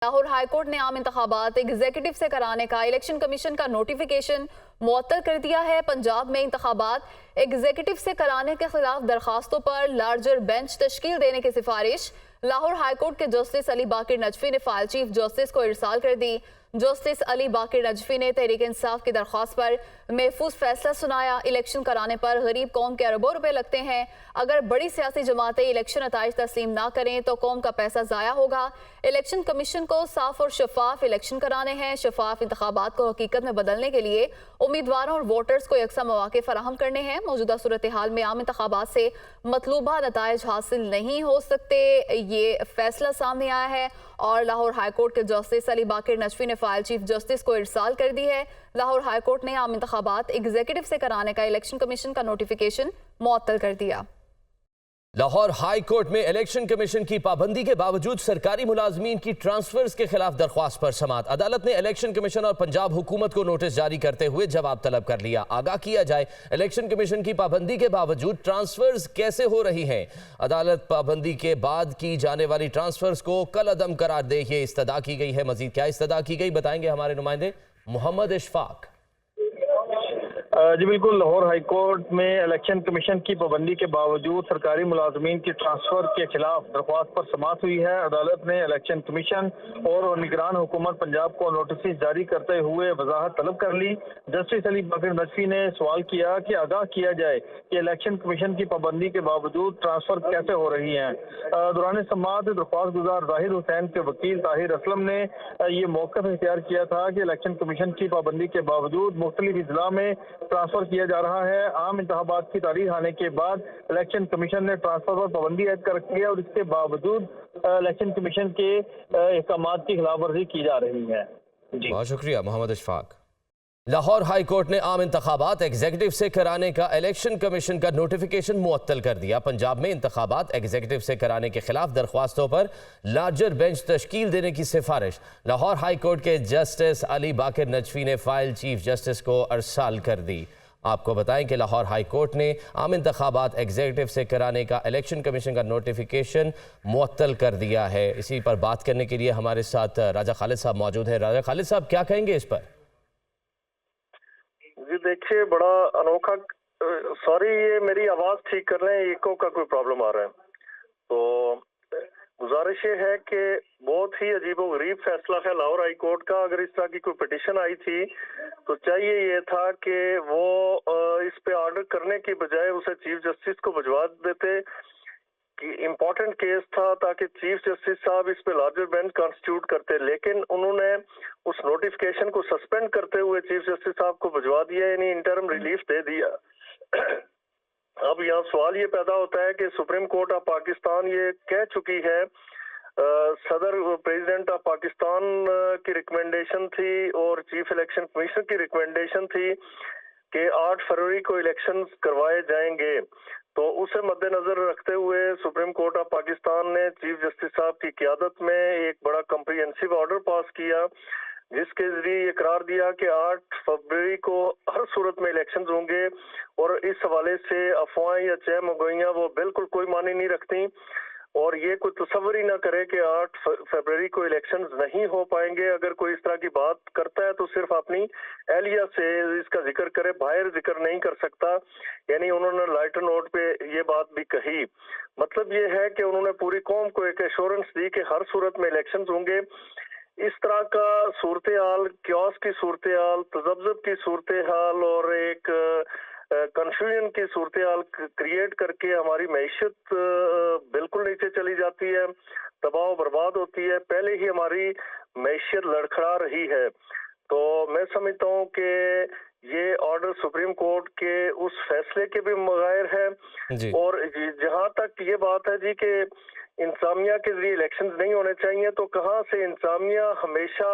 Lahore high court ने आम इंतखाबात एग्जीक्यूटिव से कराने का इलेक्शन कमीशन का नोटिफिकेशन मुअत्तल कर दिया है। पंजाब में इंतखाबात एग्जीक्यूटिव से कराने के खिलाफ दरखास्तों पर लार्जर बेंच तश्कील देने की सिफारिश लाहौर हाईकोर्ट के जस्टिस अली बाकिर नजफी ने फाइल चीफ जस्टिस को इरसाल कर दी। जस्टिस अली बाकिर नजफी ने तहरीक इंसाफ की दरख्वास्त पर महफूज फैसला सुनाया। इलेक्शन कराने पर गरीब कौम के अरबों रुपए लगते हैं। अगर बड़ी सियासी जमातें इलेक्शन नताइज तस्लीम ना करें तो कौम का पैसा ज़ाया होगा। इलेक्शन कमीशन को साफ और शफाफ इलेक्शन कराने हैं। शफाफ इंतखाबात को हकीकत में बदलने के लिए उम्मीदवारों और वोटर्स को यकसा मौके फराहम करने हैं। मौजूदा सूरत हाल में आम इंतखाबात से मतलूबा नताइज हासिल नहीं हो सकते, ये फैसला सामने आया है और लाहौर हाईकोर्ट के जस्टिस अली बाकिर नजफी ने फाइल चीफ जस्टिस को इरसाल कर दी है। लाहौर हाईकोर्ट ने आम इंतखाबात एग्जीक्यूटिव से कराने का इलेक्शन कमीशन का नोटिफिकेशन मुअत्तल कर दिया। लाहौर हाई कोर्ट में इलेक्शन कमीशन की पाबंदी के बावजूद सरकारी मुलाजमीन की ट्रांसफर्स के खिलाफ दरख्वास्त पर समाअत। अदालत ने इलेक्शन कमीशन और पंजाब हुकूमत को नोटिस जारी करते हुए जवाब तलब कर लिया। आगाह किया जाए, इलेक्शन कमीशन की पाबंदी के बावजूद ट्रांसफर्स कैसे हो रही हैं। अदालत पाबंदी के बाद की जाने वाली ट्रांसफर्स को कल अदम करार दे, ये इस्तदा की गई है। मजीद क्या इस्तदा की गई बताएंगे हमारे नुमाइंदे मोहम्मद इशफाक। जी बिल्कुल, लाहौर हाई कोर्ट में इलेक्शन कमीशन की पाबंदी के बावजूद सरकारी मुलाजमीन की ट्रांसफर के खिलाफ दरख्वास्त पर समाअत हुई है। अदालत ने इलेक्शन कमीशन और निगरान हुकूमत पंजाब को नोटिस जारी करते हुए वजाहत तलब कर ली। जस्टिस अली बाकिर नजफी ने सवाल किया कि आगाह किया जाए कि इलेक्शन कमीशन की पाबंदी के बावजूद ट्रांसफर कैसे हो रही हैं। दौरान समाअत दरख्वास्त गुजार जाहिर हुसैन के वकील ताहिर असलम ने ये मौक़िफ़ इख्तियार किया था कि इलेक्शन कमीशन की पाबंदी के बावजूद मुख्तलिफ अजला में ट्रांसफर किया जा रहा है। आम इंतखाबात की तारीख आने के बाद इलेक्शन कमीशन ने ट्रांसफर पर पाबंदी ऐड कर रखी है और इसके बावजूद इलेक्शन कमीशन के अहकामात की खिलाफ वर्जी की जा रही है। जी बहुत शुक्रिया मोहम्मद इशफाक। लाहौर हाई कोर्ट ने आम इंतखाबात एग्जीक्यूटिव से कराने का इलेक्शन कमीशन का नोटिफिकेशन मुअत्तल कर दिया। पंजाब में इंतखाबात एग्जीक्यूटिव से कराने के खिलाफ दरख्वास्तों पर लार्जर बेंच तश्कील देने की सिफारिश लाहौर हाई कोर्ट के जस्टिस अली बाकिर नजफी ने फाइल चीफ जस्टिस को अरसाल कर दी। आपको बताएं कि लाहौर हाई कोर्ट ने आम इंतखाबात एग्जीक्यूटिव से कराने का इलेक्शन कमीशन का नोटिफिकेशन मुअत्तल कर दिया है। इसी पर बात करने के लिए हमारे साथ राजा खालिद साहब मौजूद हैं। राजा खालिद साहब, क्या कहेंगे इस पर? जी देखिए, बड़ा अनोखा, सॉरी ये मेरी आवाज ठीक कर रहे हैं, इको का कोई प्रॉब्लम आ रहा है। तो गुजारिश ये है कि बहुत ही अजीबोगरीब फैसला है लाहौर हाई कोर्ट का। अगर इस तरह की कोई पिटीशन आई थी तो चाहिए ये था कि वो इस पे ऑर्डर करने की बजाय उसे चीफ जस्टिस को भिजवा देते कि इम्पोर्टेंट केस था, ताकि चीफ जस्टिस साहब इस पे लार्जर बेंच कॉन्स्टिट्यूट करते। लेकिन उन्होंने उस नोटिफिकेशन को सस्पेंड करते हुए चीफ जस्टिस साहब को भिजवा दिया, यानी इंटरम रिलीफ दे दिया। अब यहाँ सवाल ये पैदा होता है कि सुप्रीम कोर्ट ऑफ पाकिस्तान ये कह चुकी है, सदर प्रेसिडेंट ऑफ पाकिस्तान की रिकमेंडेशन थी और चीफ इलेक्शन कमीशन की रिकमेंडेशन थी कि 8 फरवरी को इलेक्शन करवाए जाएंगे। तो उसे मद्देनजर रखते हुए सुप्रीम कोर्ट ऑफ पाकिस्तान ने चीफ जस्टिस साहब की क़यादत में एक बड़ा कम्प्रिहेंसिव ऑर्डर पास किया, जिसके जरिए ये करार दिया कि 8 फरवरी को हर सूरत में इलेक्शन होंगे। और इस हवाले से अफवाहें या चहमगोइयां वो बिल्कुल कोई मानी नहीं रखती और ये कोई तस्वर ही ना करे कि 8 फरवरी को इलेक्शन नहीं हो पाएंगे। अगर कोई इस तरह की बात करता है तो सिर्फ अपनी एहलिया से इसका जिक्र करे, बाहर जिक्र नहीं कर सकता। यानी उन्होंने लाइटर नोट पे ये बात भी कही। मतलब ये है कि उन्होंने पूरी कौम को एक एश्योरेंस दी कि हर सूरत में इलेक्शन होंगे। इस तरह का सूरत हाल, क्योस की सूरत हाल, तजब्जुब की सूरत हाल और एक कंफ्यूजन की सूरत हाल क्रिएट करके हमारी मैशत बिल्कुल नीचे चली जाती है, तबाह बर्बाद होती है। पहले ही हमारी मैशत लड़खड़ा रही है। तो मैं समझता हूँ कि ये ऑर्डर सुप्रीम कोर्ट के उस फैसले के भी मुग़ायर है। और जहाँ तक ये बात है जी कि इंसामिया के जरिए इलेक्शंस नहीं होने चाहिए, तो कहाँ से इंसामिया हमेशा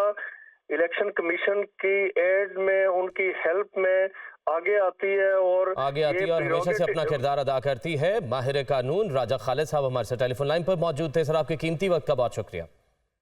इलेक्शन कमीशन की एड में, उनकी हेल्प में आगे आती है और हमेशा से अपना किरदार अदा करती है। माहिर कानून राजा खालिद साहब हमारे साथ टेलीफोन लाइन पर मौजूद थे। सर, आपके कीमती वक्त का बहुत शुक्रिया।